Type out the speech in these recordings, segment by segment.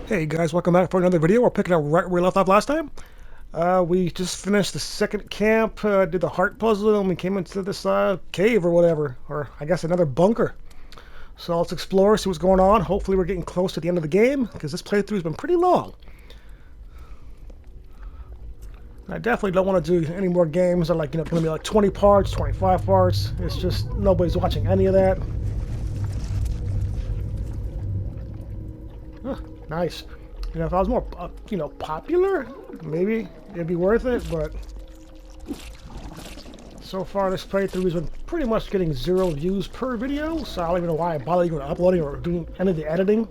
Hey guys, welcome back for another video. We're picking up right where we left off last time. We just finished the second camp, did the heart puzzle, and we came into this cave or whatever, or I guess another bunker. So let's explore, see what's going on. Hopefully we're getting close to the end of the game, because this playthrough's been pretty long. I definitely don't want to do any more games that are like, going to be like 20 parts, 25 parts. It's just, nobody's watching any of that. Huh, nice. If I was more, popular, maybe it'd be worth it, but so far this playthrough has been pretty much getting 0 views per video, so I don't even know why I bother even uploading or doing any of the editing.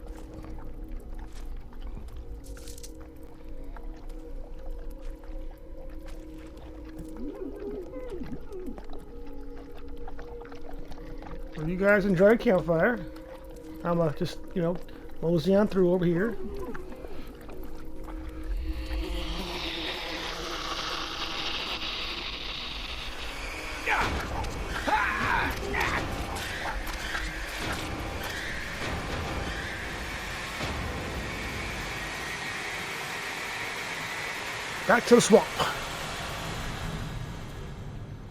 Well, you guys enjoy Campfire. I'm just, mosey on through over here. Back to the swamp.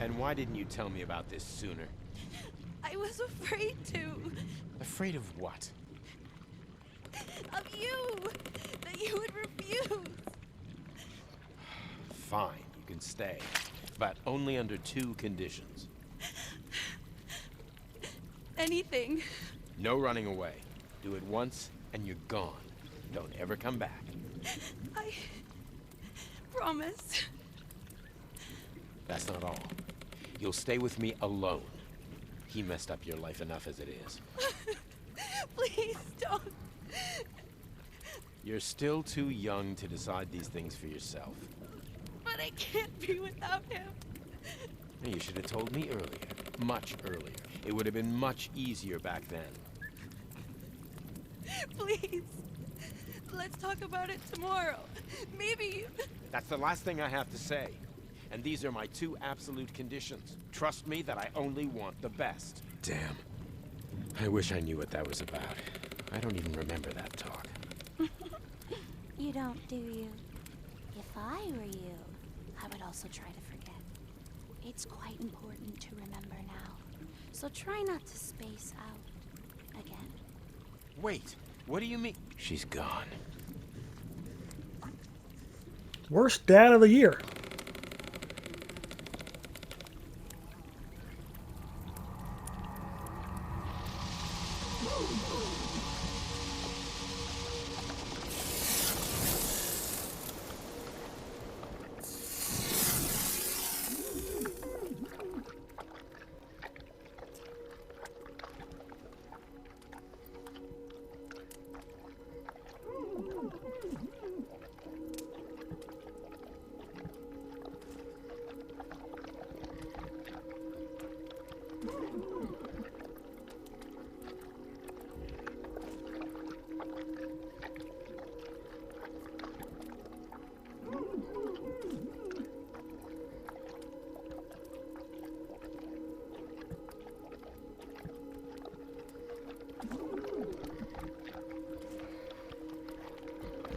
And why didn't you tell me about this sooner? I was afraid to. Afraid of what? Of you. That you would refuse. Fine, you can stay. But only under 2 conditions. Anything. No running away. Do it once and you're gone. Don't ever come back. I promise. That's not all. You'll stay with me alone. He messed up your life enough as it is. Please don't. You're still too young to decide these things for yourself. But I can't be without him. You should have told me earlier. Much earlier. It would have been much easier back then. Please. Let's talk about it tomorrow. Maybe. That's the last thing I have to say. And these are my 2 absolute conditions. Trust me that I only want the best. Damn. I wish I knew what that was about. I don't even remember that talk. You don't, do you? If I were you, I would also try to forget. It's quite important to remember now. So try not to space out again. Wait, what do you mean? She's gone. Worst dad of the year.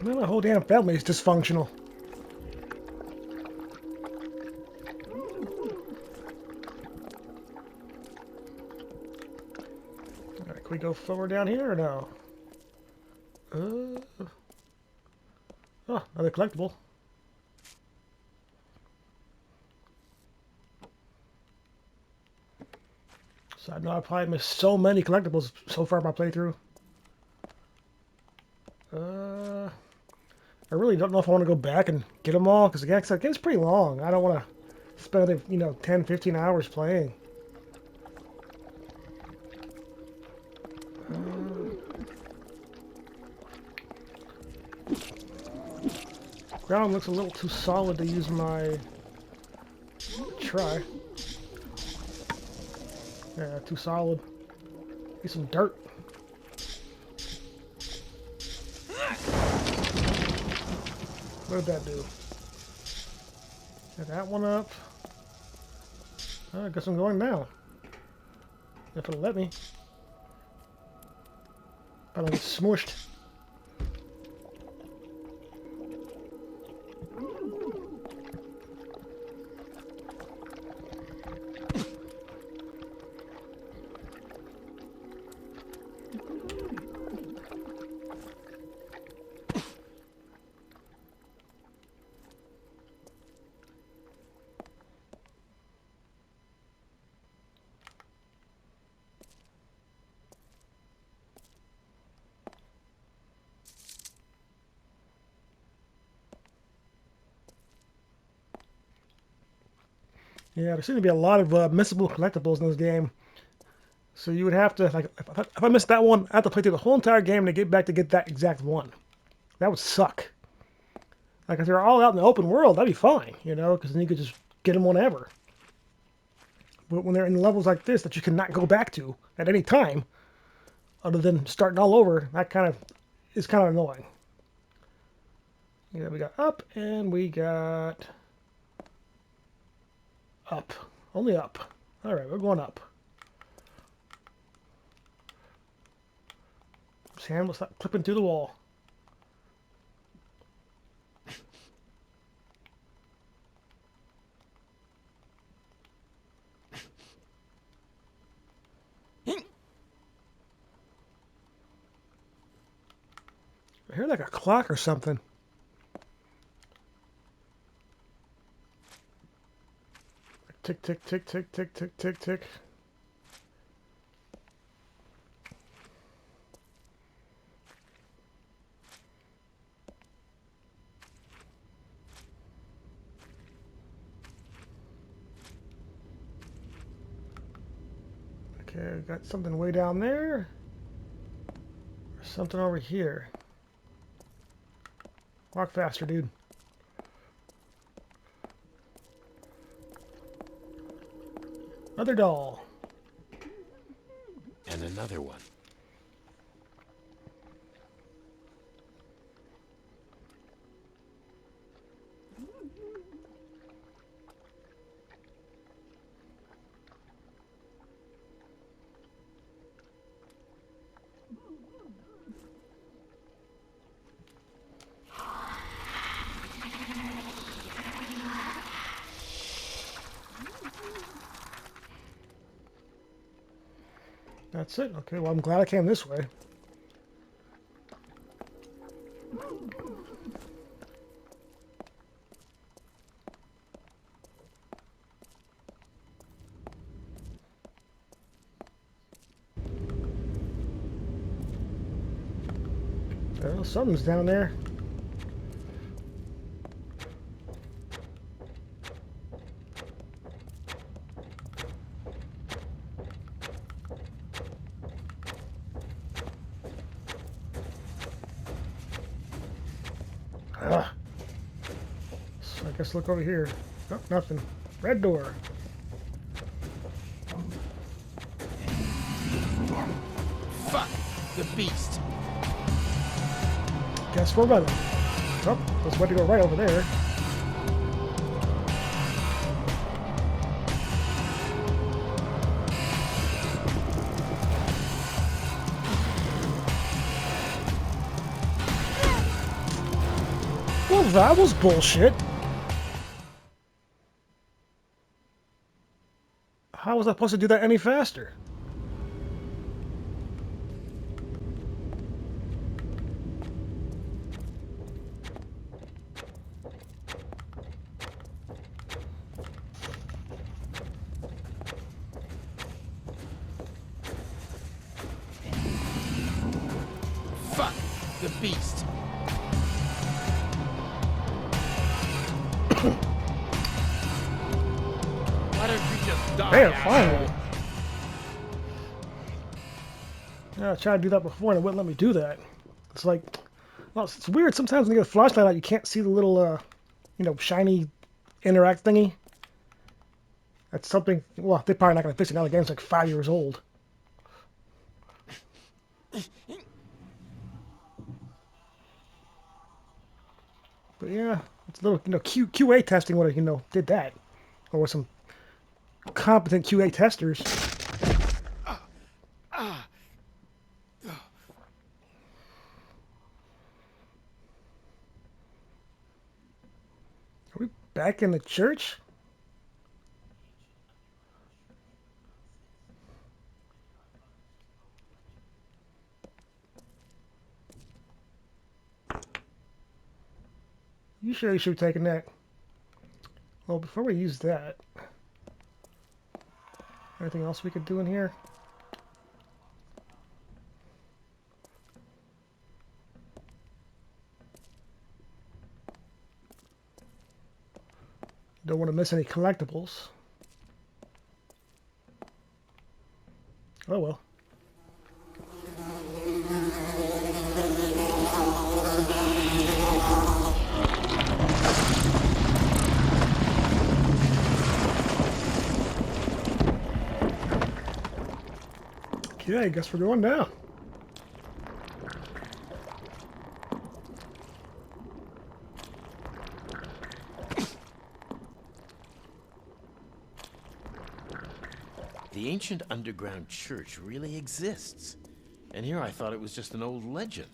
Man, the whole damn family is dysfunctional. Alright, can we go forward down here or no? Oh, another collectible. So I know I probably missed so many collectibles so far in my playthrough. I really don't know if I want to go back and get them all, because the game's pretty long. I don't want to spend, 10, 15 hours playing. Ground looks a little too solid to use my try. Yeah, too solid. Need some dirt. What did that do? Get that one up. I guess I'm going now. If it'll let me. If I don't get smushed. Yeah, there seem to be a lot of missable collectibles in this game. So you would have to, like, if I missed that one, I have to play through the whole entire game to get back to get that exact one. That would suck. Like, if they're all out in the open world, that'd be fine, you know, because then you could just get them whenever. But when they're in levels like this that you cannot go back to at any time, other than starting all over, that kind of is kind of annoying. Yeah, we got up and we got up. Only up. All right, we're going up. This hand will stop clipping through the wall. I hear like a clock or something. Tick, tick, tick, tick, tick, tick, tick, tick. Okay, got something way down there. Something over here. Walk faster, dude. Another doll. And another one. That's it. Okay, well, I'm glad I came this way. Well, something's down there. Ah. So I guess look over here. Oh, nothing. Red door. Fuck the beast. Guess we're running. Oh, there's way to go right over there. Well, that was bullshit. How was I supposed to do that any faster? Fuck the beast. Why don't you just die? There, asshole? finally. Yeah, I tried to do that before and it wouldn't let me do that. It's like, well, it's weird. Sometimes when you get a flashlight out, you can't see the little, you know, shiny interact thingy. That's something, well, they're probably not going to fix it now. The game's like 5 years old. But yeah, it's a little, you know, QA testing would have, you know, did that. Or with some competent QA testers. Are we back in the church? You sure you should have taken that? Well, before we use that, anything else we could do in here? Don't want to miss any collectibles. Oh well. Okay, I guess we're going down. The ancient underground church really exists. And here I thought it was just an old legend.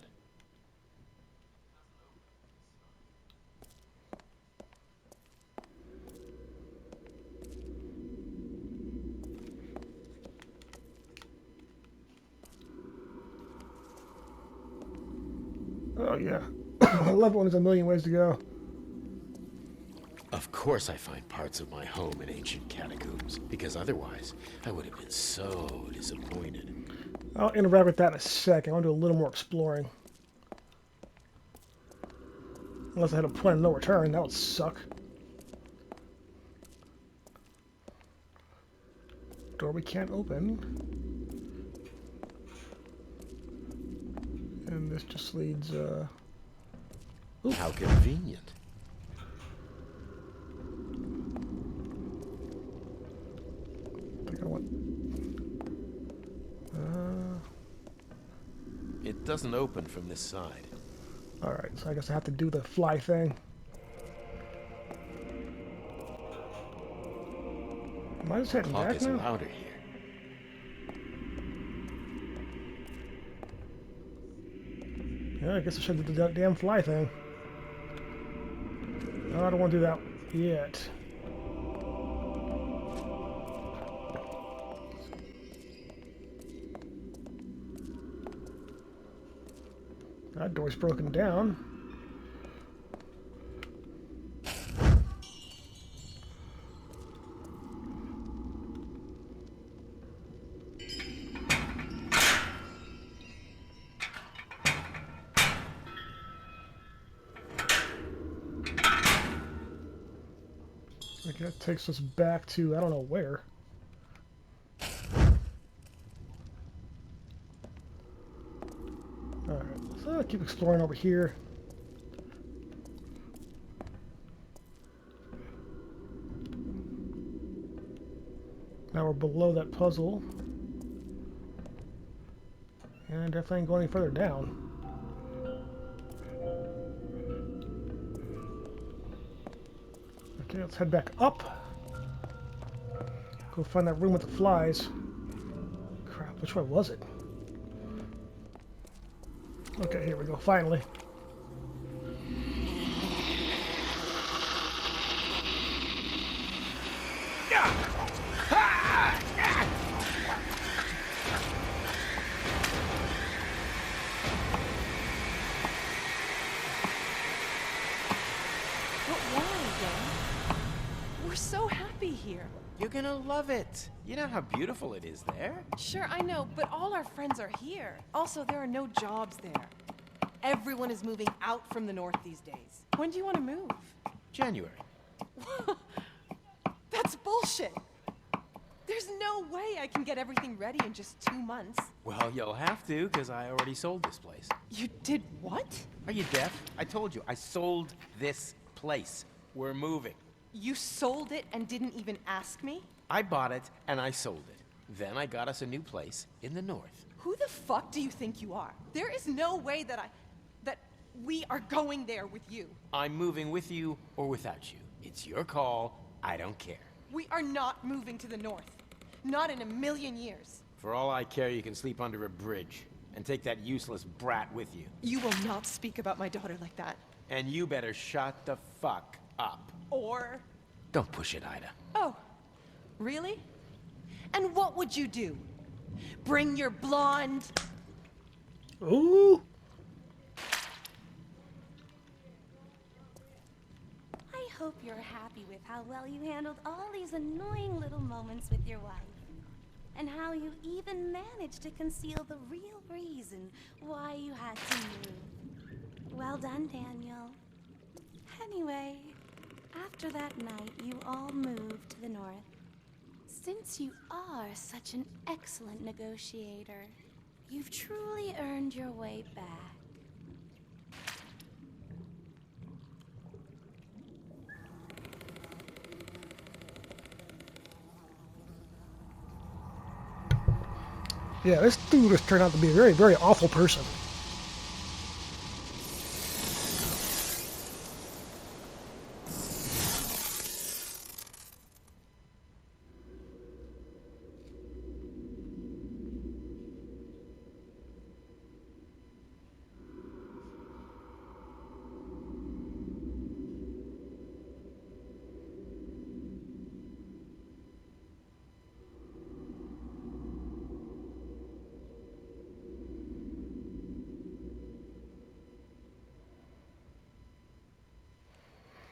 Oh yeah. Level 1 is a million ways to go. Of course I find parts of my home in ancient catacombs, because otherwise I would have been so disappointed. I'll interact with that in a second. I want to do a little more exploring. Unless I had a point of no return, that would suck. Door we can't open. And this just leads, How convenient. I think I want... It doesn't open from this side. Alright, so I guess I have to do the fly thing. Am I just heading Clock back is now? louder here. Yeah, I guess I should do the damn fly thing. No, I don't want to do that yet. That door's broken down. Okay, that takes us back to I don't know where. Alright, so I'll keep exploring over here. Now we're below that puzzle. And definitely ain't going any further down. Okay, let's head back up. Go find that room with the flies. Crap, which way was it? Okay, here we go, finally. But why, Dad? We're so happy here. You're gonna love it. You know how beautiful it is there? Sure, I know, but all our friends are here. Also, there are no jobs there. Everyone is moving out from the north these days. When do you want to move? January. That's bullshit. There's no way I can get everything ready in just 2 months. Well, you'll have to, because I already sold this place. You did what? Are you deaf? I told you, I sold this place. We're moving. You sold it and didn't even ask me? I bought it, and I sold it. Then I got us a new place in the north. Who the fuck do you think you are? There is no way that we are going there with you. I'm moving with you or without you. It's your call. I don't care. We are not moving to the north. Not in a million years. For all I care, you can sleep under a bridge and take that useless brat with you. You will not speak about my daughter like that. And you better shut the fuck up. Or... Don't push it, Ida. Oh, really? And what would you do? Bring your blonde... Ooh! I hope you're happy with how well you handled all these annoying little moments with your wife. And how you even managed to conceal the real reason why you had to move. Well done, Daniel. Anyway, after that night, you all moved to the north. Since you are such an excellent negotiator, you've truly earned your way back. Yeah, this dude has turned out to be a very, very awful person.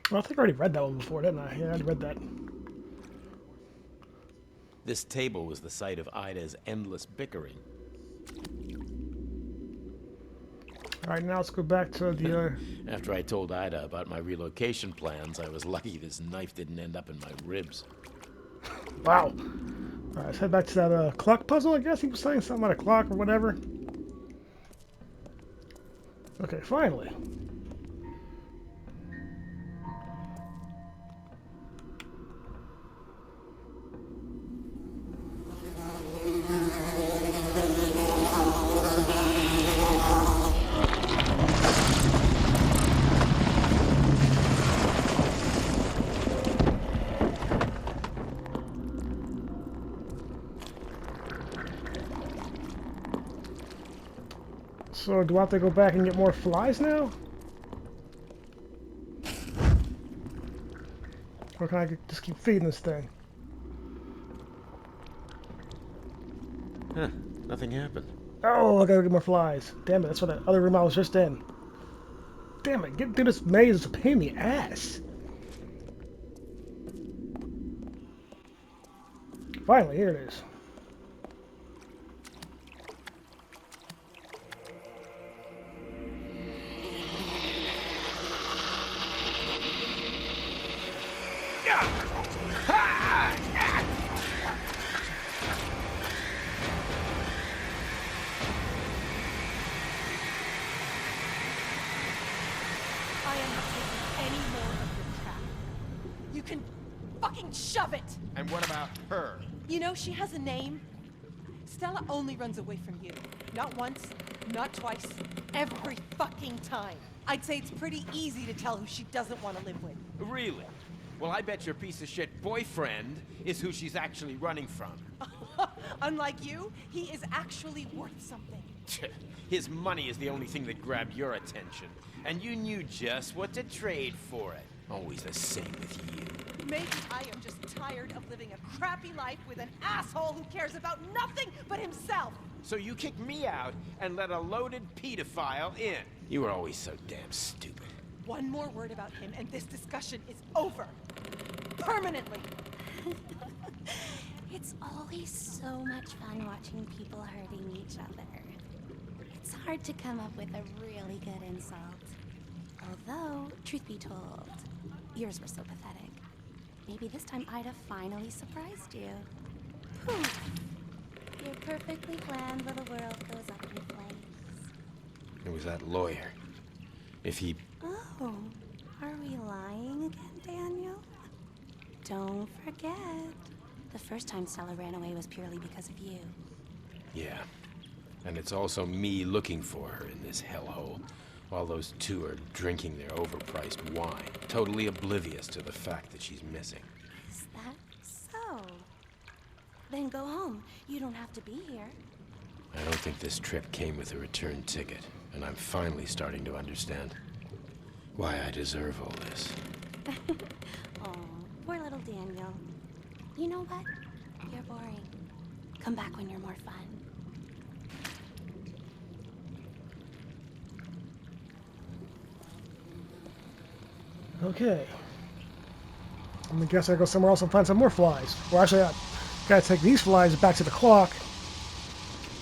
Well, I think I already read that one before, didn't I? Yeah, I already read that. This table was the site of Ida's endless bickering. Alright, now let's go back to the, After I told Ida about my relocation plans, I was lucky this knife didn't end up in my ribs. Wow. Alright, let's head back to that, clock puzzle, I guess. He was saying something about a clock or whatever. Okay, finally. So, do I have to go back and get more flies now? Or can I just keep feeding this thing? Huh, nothing happened. Oh, I gotta get more flies. Damn it, that's what that other room I was just in. Damn it, getting through this maze is a pain in the ass. Finally, here it is. I am not taking any more of your crap. You can fucking shove it! And what about her? You know, she has a name. Stella only runs away from you. Not once, not twice, every fucking time. I'd say it's pretty easy to tell who she doesn't want to live with. Really? Well, I bet your piece of shit boyfriend is who she's actually running from. Unlike you, he is actually worth something. His money is the only thing that grabbed your attention, and you knew just what to trade for it. Always the same with you. Maybe I am just tired of living a crappy life with an asshole who cares about nothing but himself. So you kicked me out and let a loaded pedophile in. You were always so damn stupid. One more word about him and this discussion is over. Permanently. It's always so much fun watching people hurting each other. It's hard to come up with a really good insult. Although, truth be told, yours were so pathetic. Maybe this time Ida finally surprised you. Poof! Your perfectly planned little world goes up in flames. It was that lawyer. If he... Oh, are we lying again, Daniel? Don't forget, the first time Stella ran away was purely because of you. Yeah. And it's also me looking for her in this hellhole, while those two are drinking their overpriced wine, totally oblivious to the fact that she's missing. Is that so? Then go home. You don't have to be here. I don't think this trip came with a return ticket, and I'm finally starting to understand why I deserve all this. Oh, poor little Daniel. You know what? You're boring. Come back when you're more fun. Okay. I'm gonna guess I go somewhere else and find some more flies. Well, actually, I gotta take these flies back to the clock.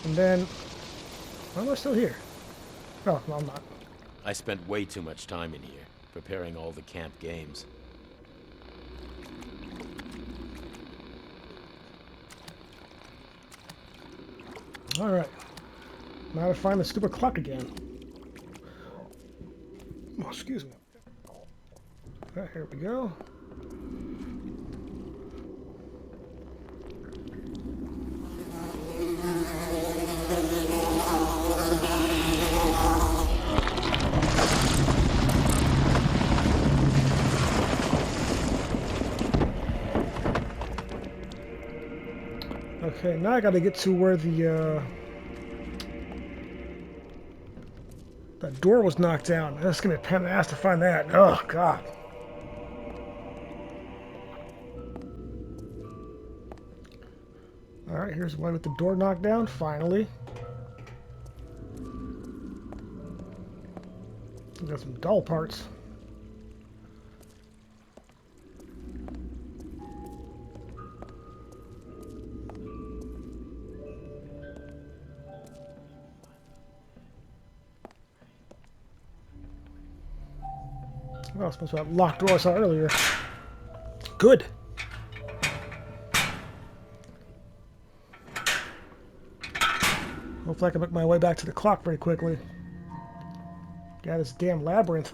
And then... Why am I still here? Oh, no, I'm not. I spent way too much time in here, preparing all the camp games. Alright. Now to find the stupid clock again. Oh, excuse me. Alright, here we go. Okay, now I gotta get to where that door was knocked down. That's gonna be a pain in the ass to find that. Oh, God. Alright, here's one with the door knocked down, finally. We got some dull parts. Well, I suppose that locked door I saw earlier. Good. Hopefully I can make my way back to the clock very quickly. Got this damn labyrinth.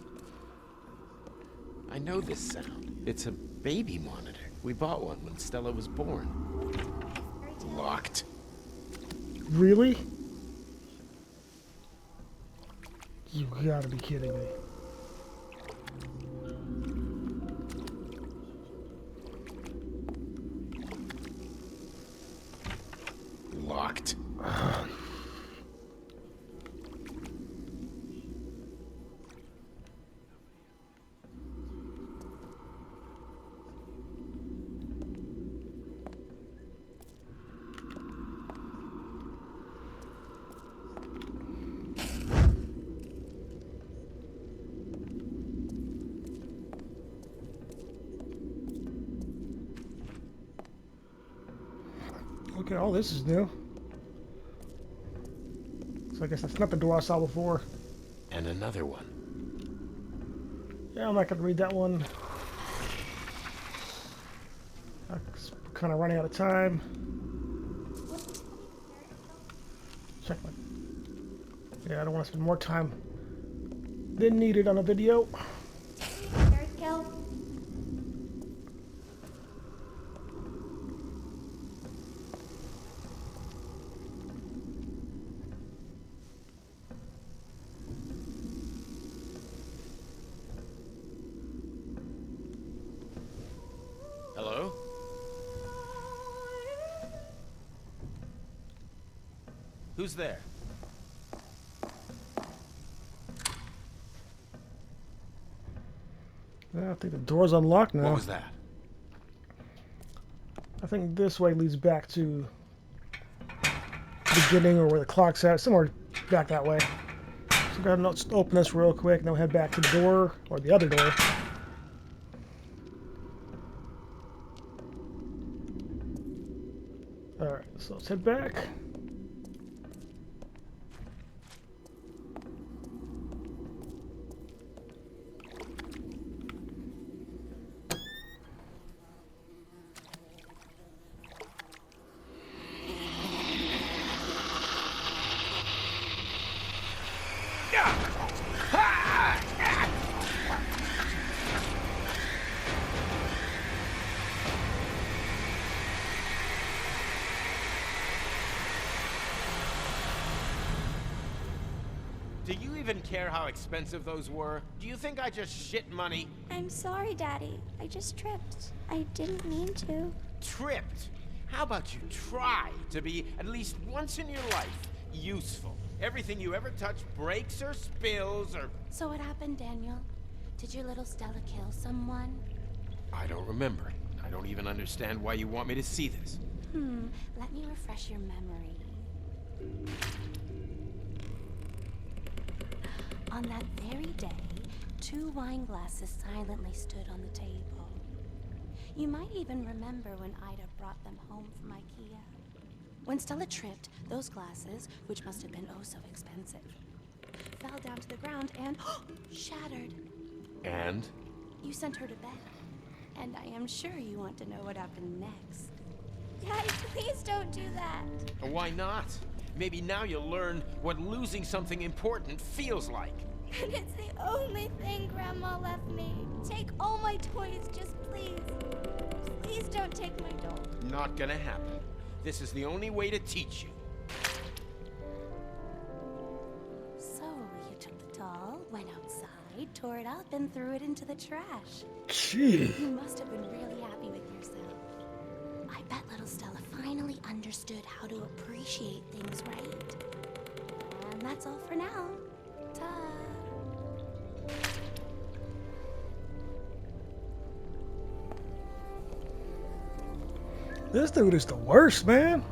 I know this sound. It's a baby monitor. We bought one when Stella was born. Locked. Really? You gotta be kidding me. Locked. Okay, all this is new. So I guess that's not the door I saw before. And another one. Yeah, I'm not gonna read that one. I'm kind of running out of time. Check my... Yeah, I don't want to spend more time than needed on a video. Kill. Hello? Who's there? Yeah, I think the door's unlocked now. What was that? I think this way leads back to the beginning or where the clock's at, somewhere back that way. So go ahead and open this real quick, and then we'll head back to the door, or the other door. Alright, so let's head back. Do you even care how expensive those were? Do you think I just shit money? I'm sorry, Daddy. I just tripped. I didn't mean to. Tripped? How about you try to be, at least once in your life, useful? Everything you ever touch breaks or spills or... So what happened, Daniel? Did your little Stella kill someone? I don't remember. I don't even understand why you want me to see this. Let me refresh your memory. On that very day, 2 wine glasses silently stood on the table. You might even remember when Ida brought them home from IKEA. When Stella tripped, those glasses, which must have been oh so expensive, fell down to the ground and shattered. And? You sent her to bed. And I am sure you want to know what happened next. Daddy, please don't do that. Why not? Maybe now you'll learn what losing something important feels like. And it's the only thing Grandma left me. Take all my toys, just please. Please don't take my doll. Not gonna happen. This is the only way to teach you. So, you took the doll, went outside, tore it up, and threw it into the trash. Gee. You must have been really happy with yourself. I bet little Stella finally understood how to appreciate things right. And that's all for now. Ta. This dude is the worst, man.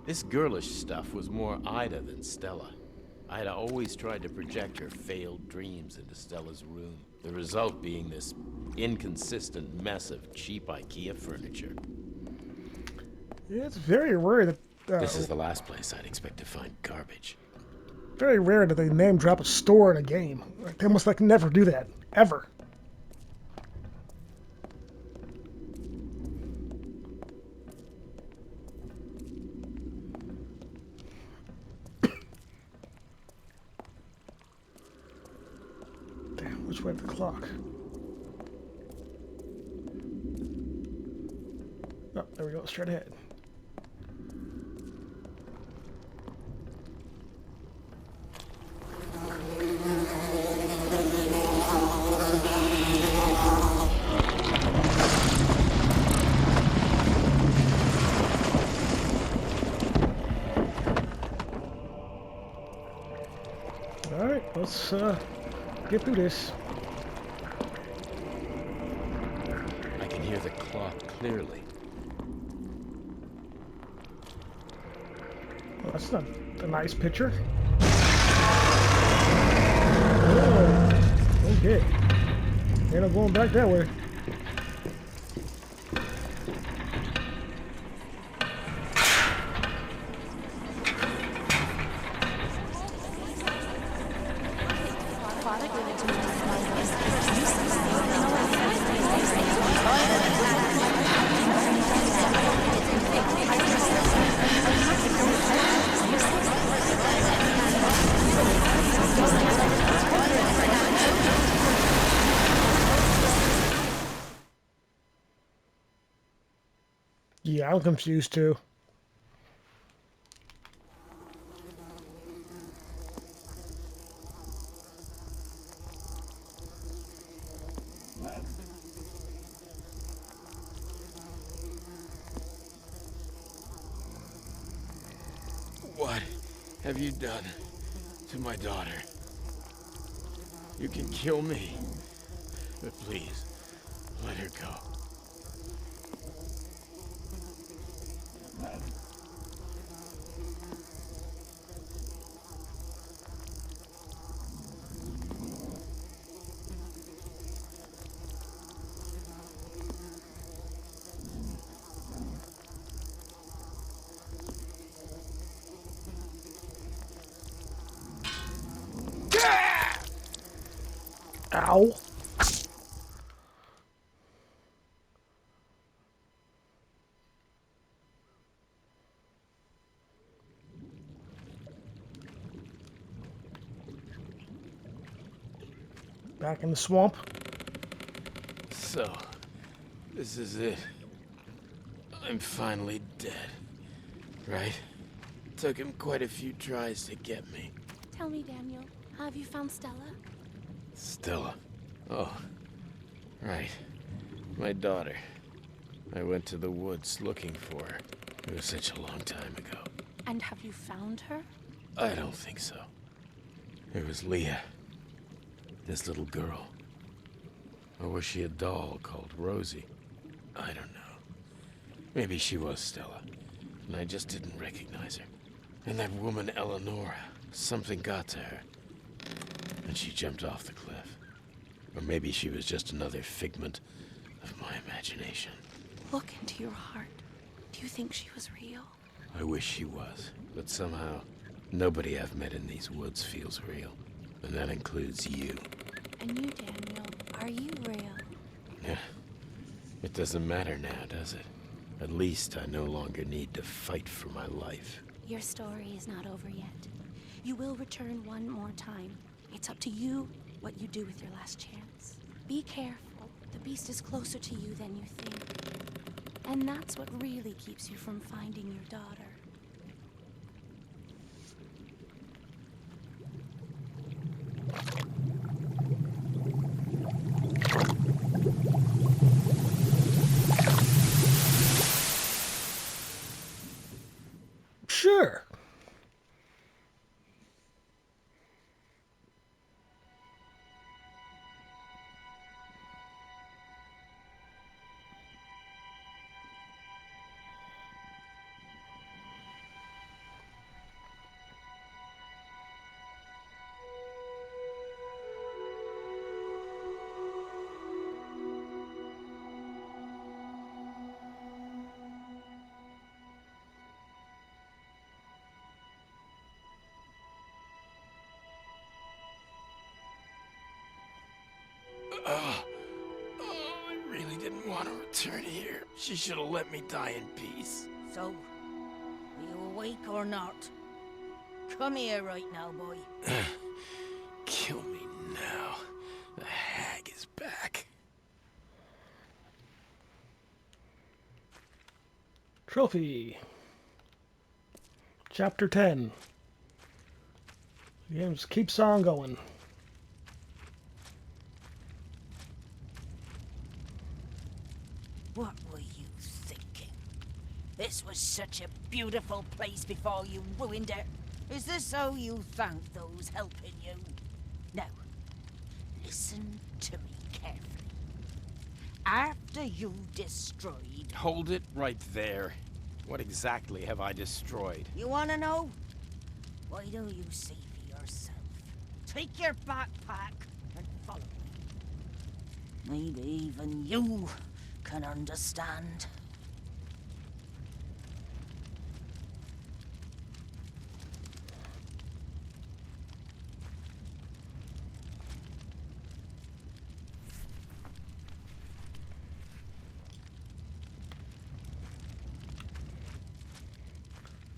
This girlish stuff was more Ida than Stella. Ida always tried to project her failed dreams into Stella's room, the result being this inconsistent mess of cheap IKEA furniture. Yeah, it's very rare that This is the last place I'd expect to find garbage. very rare that they name drop a store in a game. Like, they almost like never do that ever. Damn, which way the clock? Oh, there we go, straight ahead. Alright, let's get through this. I can hear the clock clearly. Well, that's not a nice picture. Oh, okay. Ain't no going back that way. Yeah, I'm confused too. What have you done to my daughter? You can kill me, but please, let her go. Ow. Back in the swamp. So, this is it. I'm finally dead. Right? Took him quite a few tries to get me. Tell me, Daniel, have you found Stella? Stella. Oh, right. My daughter. I went to the woods looking for her. It was such a long time ago. And have you found her? I don't think so. It was Leah. This little girl. Or was she a doll called Rosie? I don't know. Maybe she was Stella, and I just didn't recognize her. And that woman, Eleonora, something got to her, and she jumped off the cliff. Or maybe she was just another figment of my imagination. Look into your heart. Do you think she was real? I wish she was, but somehow, nobody I've met in these woods feels real. And that includes you. And you, Daniel, are you real? Yeah. It doesn't matter now, does it? At least I no longer need to fight for my life. Your story is not over yet. You will return one more time. It's up to you what you do with your last chance. Be careful. The beast is closer to you than you think. And that's what really keeps you from finding your daughter. Sure. I really didn't want to return here. She should have let me die in peace. So, are you awake or not? Come here right now, boy. Kill me now. The hag is back. Trophy. Chapter 10. The game just keeps on going. What were you thinking? This was such a beautiful place before you ruined it. Is this how you thank those helping you? Now, listen to me carefully. After you destroyed... Hold it right there. What exactly have I destroyed? You wanna know? Why don't you see for yourself? Take your backpack and follow me. Maybe even you can understand.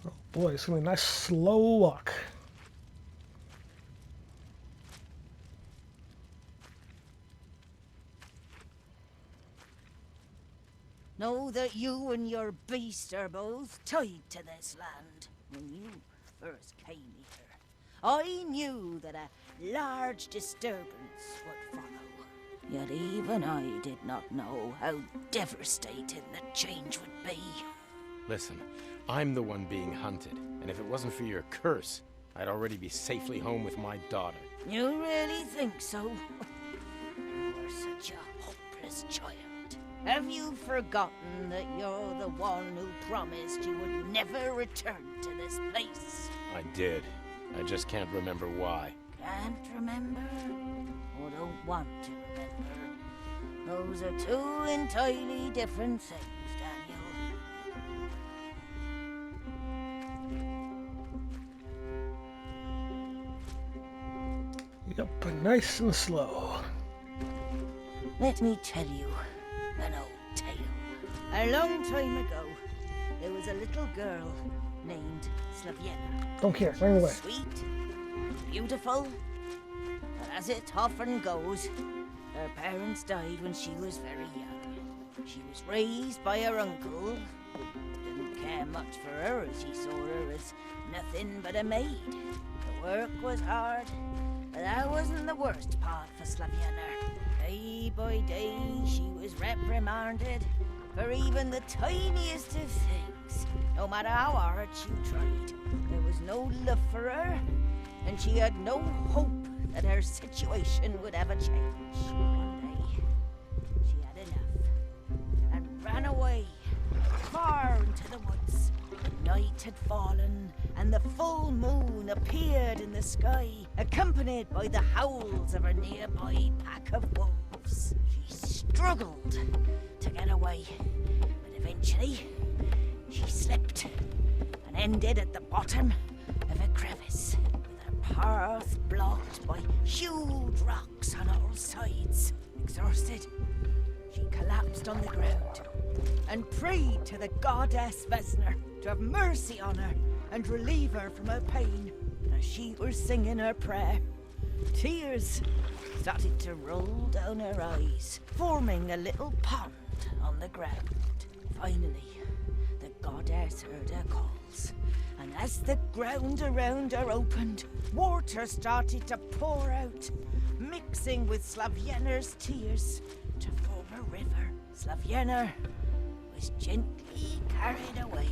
Oh boy, it's gonna be a nice slow walk. Know that you and your beast are both tied to this land. When you first came here, I knew that a large disturbance would follow. Yet even I did not know how devastating the change would be. Listen, I'm the one being hunted, and if it wasn't for your curse, I'd already be safely home with my daughter. You really think so? You are such a hopeless child. Have you forgotten that you're the one who promised you would never return to this place? I did. I just can't remember why. Can't remember? Or don't want to remember? Those are two entirely different things, Daniel. Yep, nice and slow. Let me tell you an old tale. A long time ago, there was a little girl named Slaviana. Don't care, run away. Sweet, beautiful, but as it often goes, her parents died when she was very young. She was raised by her uncle, who didn't care much for her as he saw her as nothing but a maid. The work was hard, but that wasn't the worst part for Slaviana. Day by day, she was reprimanded for even the tiniest of things. No matter how hard she tried, there was no love for her, and she had no hope that her situation would ever change. One day, she had enough and ran away, far into the woods. The night had fallen, and the full moon appeared in the sky, accompanied by the howls of a nearby pack of wolves. She struggled to get away, but eventually she slipped and ended at the bottom of a crevice, with her path blocked by huge rocks on all sides. Exhausted, she collapsed on the ground and prayed to the goddess Vesna to have mercy on her and relieve her from her pain. As she was singing her prayer, tears started to roll down her eyes, forming a little pond on the ground. Finally, the goddess heard her calls, and as the ground around her opened, water started to pour out, mixing with Slavyener's tears to form a river. Slavyener was gently carried away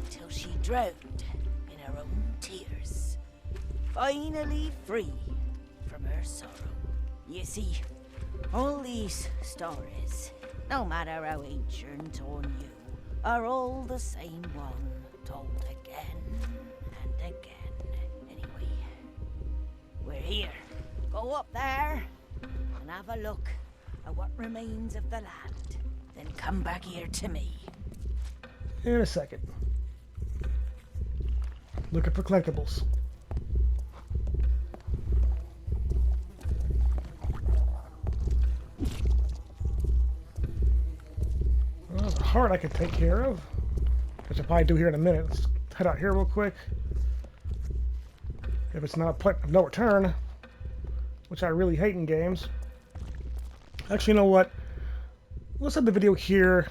until she drowned in her own tears, finally free from her sorrow. You see, all these stories, no matter how ancient or new, are all the same one, told again and again. Anyway, we're here. Go up there and have a look at what remains of the land. Then come back here to me. In a second. Looking for collectibles. Well, there's a heart I can take care of, which I'll probably do here in a minute. Let's head out here real quick. If it's not a point of no return, which I really hate in games. Actually, you know what? Let's end the video here,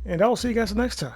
and I'll see you guys next time.